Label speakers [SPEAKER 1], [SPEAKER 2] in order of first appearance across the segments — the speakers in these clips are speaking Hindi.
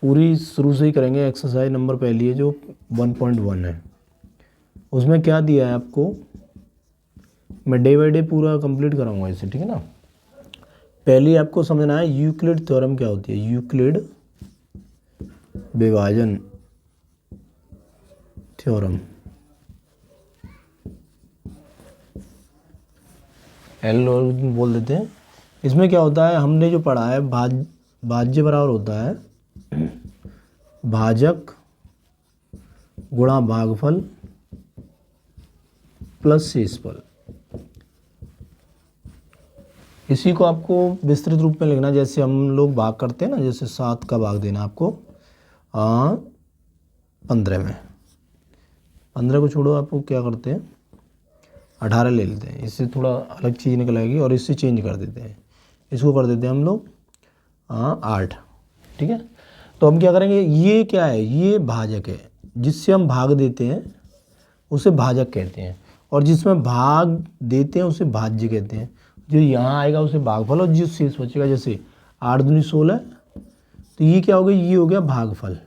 [SPEAKER 1] पूरी शुरू से ही करेंगे। एक्सरसाइज नंबर पहली है जो 1.1 है, उसमें क्या दिया है आपको, मैं डे बाई डे पूरा कंप्लीट कराऊंगा इसे, ठीक है ना। पहले आपको समझना है यूक्लिड थ्योरम क्या होती है। यूक्लिड विभाजन थ्योरम, एल बोल देते हैं। इसमें क्या होता है, हमने जो पढ़ा है भाज्य बराबर होता है भाजक गुणा भागफल प्लस शेषफल। इसी को आपको विस्तृत रूप में लिखना, जैसे हम लोग भाग करते हैं ना, जैसे 7 का भाग देना आपको 15 में। 15 को छोड़ो, आपको क्या करते हैं 18 ले लेते हैं, इससे थोड़ा अलग चीज़ निकल आएगी और इससे चेंज कर देते हैं, इसको कर देते हैं हम लोग 8, ठीक है। तो हम क्या करेंगे, ये क्या है, ये भाजक है, जिससे हम भाग देते हैं उसे भाजक कहते हैं, और जिसमें भाग देते हैं उसे भाज्य कहते हैं। जो यहाँ आएगा उसे भागफल, और जो शेष बचेगा, जैसे 8 दूनी 16, तो ये क्या हो गया, ये हो गया भागफल,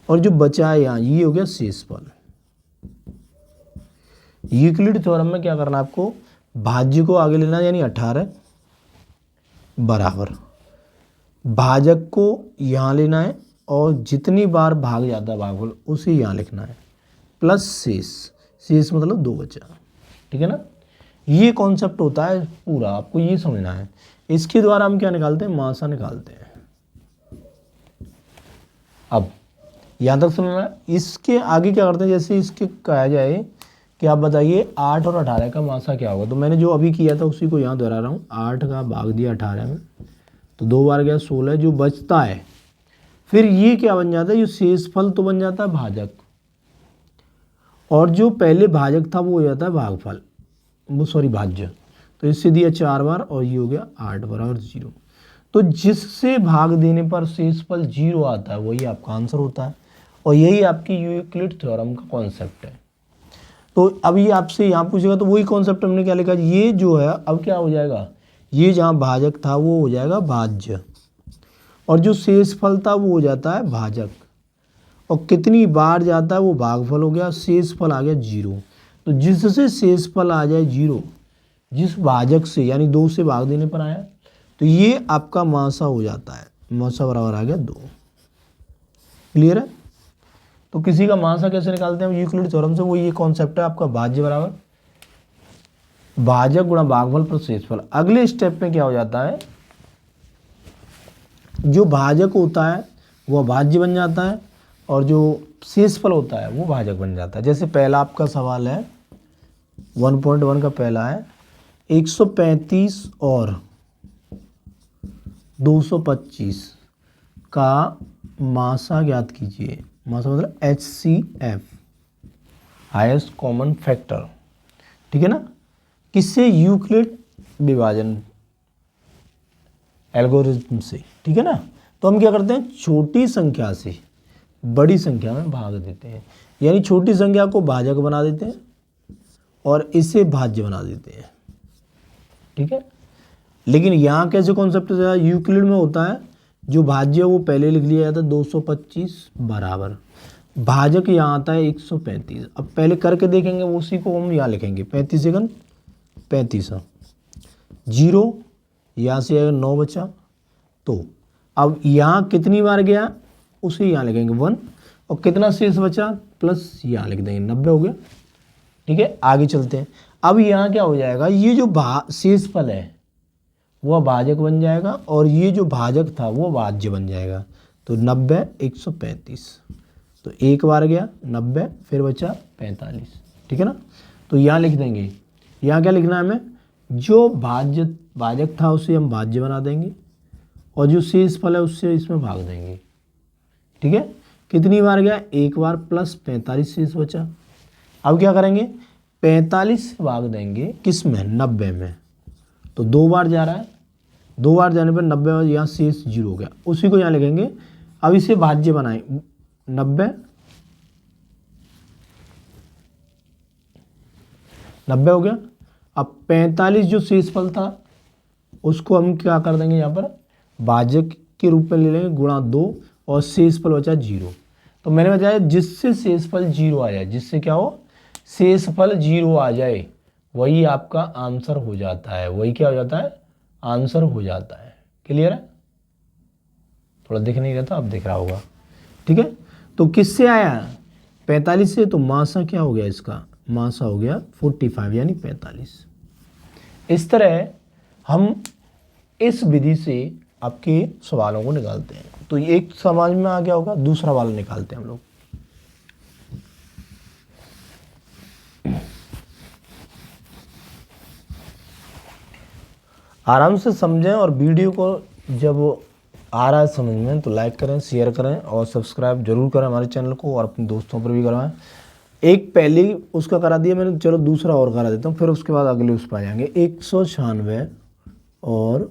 [SPEAKER 1] और जो बचा है यहाँ ये हो गया शेषफल। यूक्लिड थ्योरम में क्या करना है आपको, भाज्य को आगे लेना, यानी 18 बराबर भाजक को यहाँ लेना है, और जितनी बार भाग जाता है भागफल उसे यहाँ लिखना है, प्लस शेष। शेष मतलब 2 बचा, ठीक है ना। ये कॉन्सेप्ट होता है पूरा, आपको ये समझना है। इसके द्वारा हम क्या निकालते हैं, मासा निकालते हैं। अब यहाँ तक समझना। इसके आगे क्या करते हैं, जैसे इसके कहा जाए कि आप बताइए 8 और 18 का मासा क्या होगा, तो मैंने जो अभी किया था उसी को यहाँ दोहरा रहा हूँ। 8 का भाग दिया 18 में, तो 2 बार गया 16, जो बचता है फिर ये क्या बन जाता है, ये शेषफल तो बन जाता है भाजक, और जो पहले भाजक था वो हो जाता है भागफल, वो सॉरी भाज्य। तो इससे दिया 4 बार, और ये हो गया 8 बराबर 0। तो जिससे भाग देने पर शेषफल 0 आता है वही आपका आंसर होता है, और यही आपकी यूक्लिड थ्योरम का कॉन्सेप्ट है। तो अभी आपसे यहाँ पूछेगा तो वही कॉन्सेप्ट हमने क्या लिखा, ये जो है अब क्या हो जाएगा, ये जहाँ भाजक था वो हो जाएगा भाज्य, और जो शेषफल था वो हो जाता है भाजक, और कितनी बार जाता है वो भागफल हो गया, शेषफल आ गया 0। तो जिससे शेषफल आ जाए 0, जिस भाजक से यानी 2 से भाग देने पर आया, तो ये आपका मासा हो जाता है। मासा बराबर आ गया 2। क्लियर है। तो किसी का मासा कैसे निकालते हैं यूक्लिड थ्योरम से, वो ये कॉन्सेप्ट है आपका भाज्य बराबर भाजक गुणा भागफल प्लस शेषफल। अगले स्टेप में क्या हो जाता है, जो भाजक होता है वह भाज्य बन जाता है, और जो शेषफल होता है वो भाजक बन जाता है। जैसे पहला आपका सवाल है 1.1 का पहला है, 135 और 225 का मासा ज्ञात कीजिए। मासा मतलब HCF, हाईएस्ट कॉमन फैक्टर, ठीक है ना। किससे, यूक्लिड विभाजन एल्गोरिथम से, ठीक है ना। तो हम क्या करते हैं, छोटी संख्या से बड़ी संख्या में भाग देते हैं, यानी छोटी संख्या को भाजक बना देते हैं और इसे भाज्य बना देते हैं, ठीक है। लेकिन यहाँ कैसे कॉन्सेप्ट यूक्लिड में होता है, जो भाज्य वो पहले लिख लिया जाता है 225 बराबर भाजक यहाँ आता है 135। अब पहले करके देखेंगे, वो उसी को हम यहाँ लिखेंगे 35 सेकंड 35 0, यहाँ से आएगा 9 बचा। तो अब यहाँ कितनी बार गया उसे यहाँ लिखेंगे 1, और कितना शेष बचा प्लस यहाँ लिख देंगे 90 हो गया, ठीक है। आगे चलते हैं। अब यहाँ क्या हो जाएगा, ये जो शेषफल है वह भाजक बन जाएगा, और ये जो भाजक था वो भाज्य बन जाएगा। तो 90 135, तो एक बार गया 90, फिर बचा 45, ठीक है ना। तो यहाँ लिख देंगे, यहाँ क्या लिखना है हमें, जो भाजक था उसे हम भाज्य बना देंगे, और जो शेषफल है उससे इसमें भाग देंगे, ठीक है। कितनी बार गया, एक बार, प्लस 45 शेष बचा। अब क्या करेंगे, 45 से भाग देंगे किस में, 90 में। तो 2 बार जा रहा है, 2 बार जाने पर 90 यहाँ शेष 0 हो गया, उसी को यहाँ लिखेंगे। अब इसे भाज्य बनाएं, 90 हो गया। अब 45 जो शेषफल था उसको हम क्या कर देंगे, यहाँ पर भाजक के रूप में ले लेंगे गुणा 2 और शेषफल बचा 0। तो मैंने बताया जिससे शेषफल 0 आ जाए, जिससे क्या हो, शेषफल 0 आ जाए, वही आपका आंसर हो जाता है। वही क्या हो जाता है, आंसर हो जाता है। क्लियर है? थोड़ा दिख नहीं रहा था, अब दिख रहा होगा। ठीक है, तो किससे आया 45 से, तो मासा क्या हो गया इसका, मासा हो गया 45 यानी 45। इस तरह हम इस विधि से आपके सवालों को निकालते हैं। तो एक समझ में आ गया होगा, दूसरा वाला निकालते हैं हम लोग। आराम से समझें और वीडियो को जब आ रहा है समझ में तो लाइक करें, शेयर करें और सब्सक्राइब जरूर करें हमारे चैनल को, और अपने दोस्तों पर भी करवाएं। एक पहले उसका करा दिया मैंने, चलो दूसरा और करा देता हूँ, फिर उसके बाद अगले उस पर आ जाएंगे। 196 और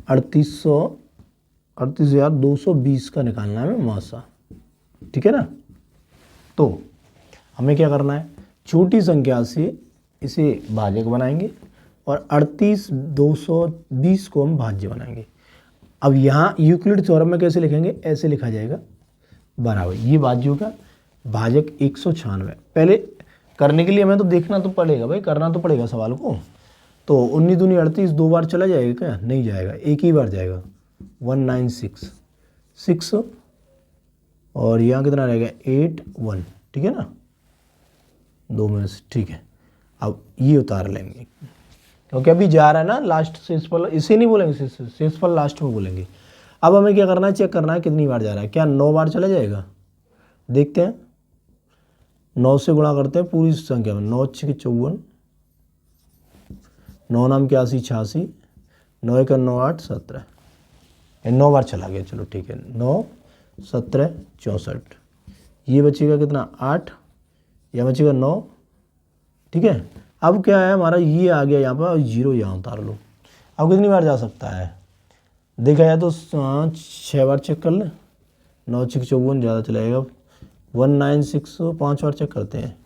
[SPEAKER 1] 38,220 का निकालना है मासा। ठीक है ना? तो हमें क्या करना है, छोटी संख्या से इसे भाजक बनाएंगे और 38,220 को हम भाज्य बनाएंगे। अब यहाँ यूक्लिड थ्योरम में कैसे लिखेंगे, ऐसे लिखा जाएगा बराबर, ये भाज्यों का भाजक 196। पहले करने के लिए हमें तो देखना तो पड़ेगा भाई, करना तो पड़ेगा सवाल को। तो 19 दूनी 38, 2 बार चला जाएगा क्या, नहीं जाएगा, एक ही बार जाएगा। 196 और यहाँ कितना रहेगा 81। ठीक है ना, 2 में से। ठीक है, अब ये उतार लेंगे क्योंकि अभी जा रहा है ना लास्ट शेषफल, इसे नहीं बोलेंगे, शेषफल लास्ट में बोलेंगे। अब हमें क्या करना है, चेक करना है कितनी बार जा रहा है। क्या 9 बार चला जाएगा, देखते हैं। 9 से गुणा करते हैं पूरी संख्या में, 9 6 54, 9 नाम 81 86, 9 1 9 8 17, 9 बार चला गया। चलो ठीक है, 9 17 64, ये बचेगा कितना 8, यह बचेगा 9। ठीक है, अब क्या है हमारा, ये आ गया यहाँ पर 0, यहाँ उतार लो। अब कितनी बार जा सकता है, देखा जाए तो 6 बार चेक कर ले। 9 6 54 ज़्यादा चलाएगा। 196 5 बार चेक करते हैं।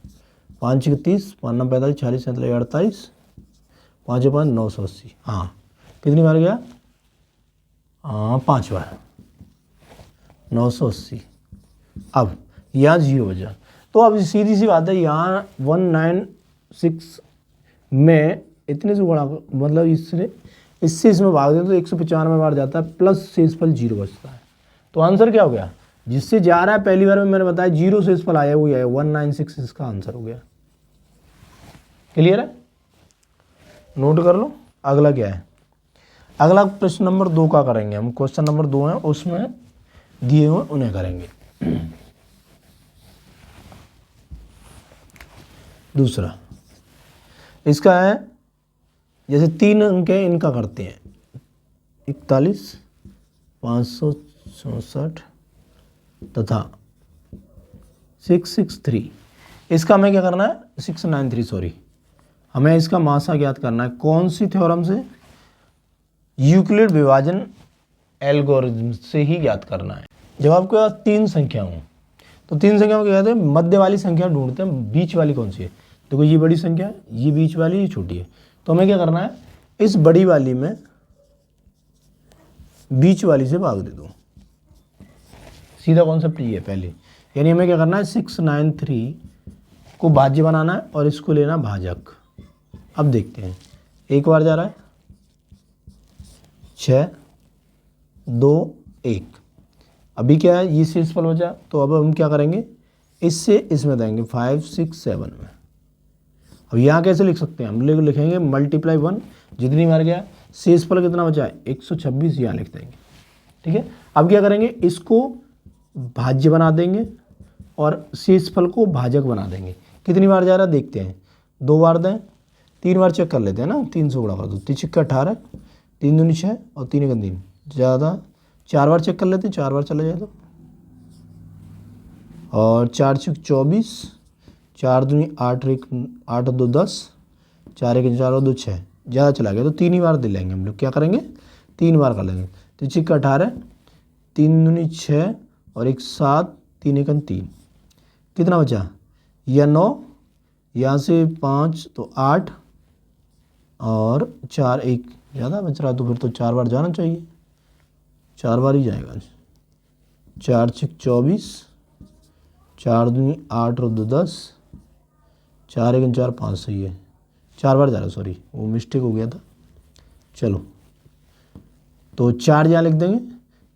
[SPEAKER 1] 5 6 30, 5 9 45, 46 47 48, 5 5 980। हाँ, कितनी बार गया, हाँ 5 बार, 980। अब यहाँ 0 बचा, तो अब सीधी सी बात है, यहाँ 196 में इतने से गुणा, मतलब इससे इसमें भाग दें तो 195 बार जाता है, प्लस शेषफल 0 बचता है। तो आंसर क्या हो गया, जिससे जा रहा है पहली बार में मैंने बताया 0 शेषफल आया, वो है 196, इसका आंसर हो गया। क्लियर है? नोट कर लो। अगला क्या है, अगला प्रश्न नंबर 2 का करेंगे हम। क्वेश्चन नंबर 2 है, उसमें दिए हुए उन्हें करेंगे। दूसरा इसका है, जैसे 3 अंक है इनका करते हैं, 41 564 तथा 663। इसका हमें क्या करना है, 693 सॉरी, हमें इसका मासा ज्ञात करना है। कौन सी थ्योरम से, यूक्लिड विभाजन एल्गोरिथम से ही ज्ञात करना है। जब आपके पास 3 संख्या हो तो 3 संख्या में क्या कहते हैं, मध्य वाली संख्या ढूंढते हैं, बीच वाली कौन सी है। देखो ये बड़ी संख्या है, ये बीच वाली, ये छोटी है। तो हमें क्या करना है, इस बड़ी वाली में बीच वाली से भाग दे दो, सीधा कॉन्सेप्ट ये है पहले। यानी हमें क्या करना है, 693 को भाज्य बनाना है और इसको लेना भाजक। अब देखते हैं, एक बार जा रहा है 6 2 1, अभी क्या है, ये शेषफल हो जाए। तो अब हम क्या करेंगे, इससे इसमें देंगे 5 6 7 में। अब यहाँ कैसे लिख सकते हैं, हम लिखेंगे मल्टीप्लाई 1, जितनी बार गया शेषफल कितना बचा है 126, यहाँ लिख देंगे। ठीक है, अब क्या करेंगे, इसको भाज्य बना देंगे और शेषफल को भाजक बना देंगे। कितनी बार जा रहा है देखते हैं, 2 बार दें, 3 बार चेक कर लेते हैं ना, 3 से गुणा कर दो, 3 6 18, 3 दूनी 6 और 3 1 3, ज़्यादा 4 बार चेक कर लेते हैं, 4 बार चला जाए तो, और 4 6 24, 4 दूनी 8 1 8 2 10, 4 1 4 और 2 6, ज़्यादा चला गया तो 3 ही बार दे लेंगे हम लोग। क्या करेंगे, 3 बार कर लेंगे। तो 6 18, 3 दूनी 6 और 1 7, 3 1 3, कितना बचा, यह 9, यहाँ से 5 तो 8 और 4 1 ज़्यादा बच रहा है तो फिर तो 4 बार जाना चाहिए, 4 बार ही जाएगा। 4 6 24, 4 दूनी 8 और 2 10, 4 1 4 5 सही है, 4 बार जा रहा है, सॉरी वो मिस्टेक हो गया था। चलो तो 4 यहाँ लिख देंगे,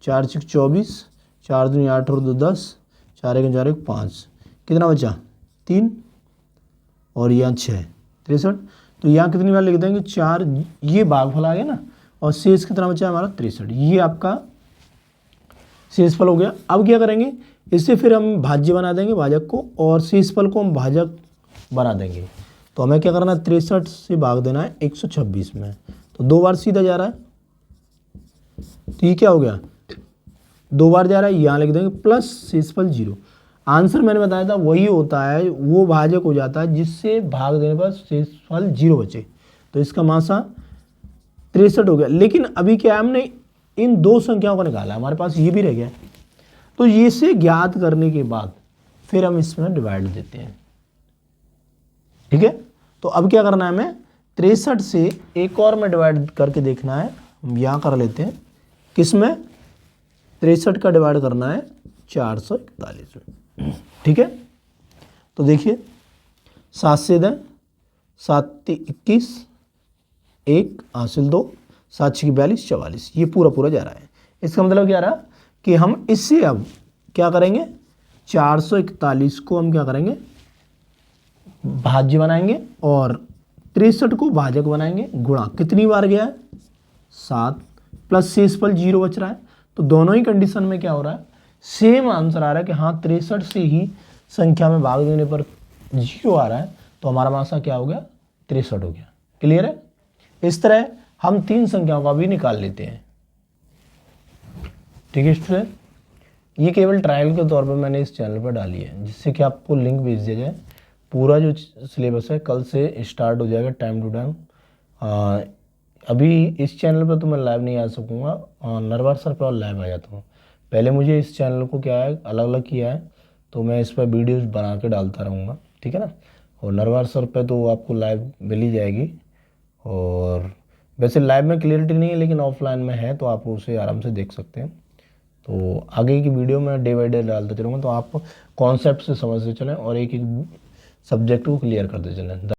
[SPEAKER 1] 4 6 24, 4 दूनी 8 और 2 10, 4 1 4 1 5, कितना बचा 3 और यहाँ 6 63। तो यहाँ कितनी बार लिख देंगे 4, ये भागफल आ गया ना, और शेष कितना बचा हमारा 63, ये आपका शेषफल हो गया। अब क्या करेंगे, इससे फिर हम भाज्य बना देंगे भाजक को, और शेषफल को हम भाजक बना देंगे। तो हमें क्या करना है, 63 से भाग देना है 126 में, तो 2 बार सीधा जा रहा है, तो ये क्या हो गया 2 बार जा रहा है, यहाँ लिख देंगे प्लस शेषफल 0। आंसर मैंने बताया था वही होता है, वो भाजक हो जाता है जिससे भाग देने पर शेषफल 0 बचे। तो इसका मासा 63 हो गया। लेकिन अभी क्या है, हमने इन 2 संख्याओं को निकाला, हमारे पास ये भी रह गया। तो ये से ज्ञात करने के बाद फिर हम इसमें डिवाइड देते हैं, ठीक है। तो अब क्या करना है, हमें 63 से एक और में डिवाइड करके देखना है। हम यहाँ कर लेते हैं, किस में 63 का डिवाइड करना है 441 में, ठीक है। तो देखिए 7 से दें, 7 21, 1 हासिल 2, 7 6 42 44, ये पूरा पूरा जा रहा है। इसका मतलब क्या रहा कि हम इससे अब क्या करेंगे, 441 को हम क्या करेंगे भाज्य बनाएंगे और 63 को भाजक बनाएंगे। गुणा कितनी बार गया है 7, प्लस शेषफल 0 बच रहा है। तो दोनों ही कंडीशन में क्या हो रहा है, सेम आंसर आ रहा है कि हाँ 63 से ही संख्या में भाग देने पर 0 आ रहा है। तो हमारा मासा क्या हो गया 63 हो गया। क्लियर है। इस तरह हम 3 संख्याओं का भी निकाल लेते हैं, ठीक है स्टूडेंट। ये केवल ट्रायल के तौर पर मैंने इस चैनल पर डाली है, जिससे कि आपको लिंक भेज दिया जाए। पूरा जो सिलेबस है कल से स्टार्ट हो जाएगा टाइम टू टाइम। अभी इस चैनल पर तो मैं लाइव नहीं आ सकूँगा, नरवार सर पर लाइव आ जाता हूँ। पहले मुझे इस चैनल को क्या है अलग अलग किया है, तो मैं इस पर वीडियोस बना के डालता रहूँगा, ठीक है ना। और नरवार सर पे तो आपको लाइव मिल ही जाएगी। और वैसे लाइव में क्लियरिटी नहीं है, लेकिन ऑफलाइन में है, तो आप उसे आराम से देख सकते हैं। तो आगे की वीडियो में डे बाई डे डालते चलूँगा, तो आप कॉन्सेप्ट से समझते चलें और एक एक सब्जेक्ट को क्लियर करते चलें।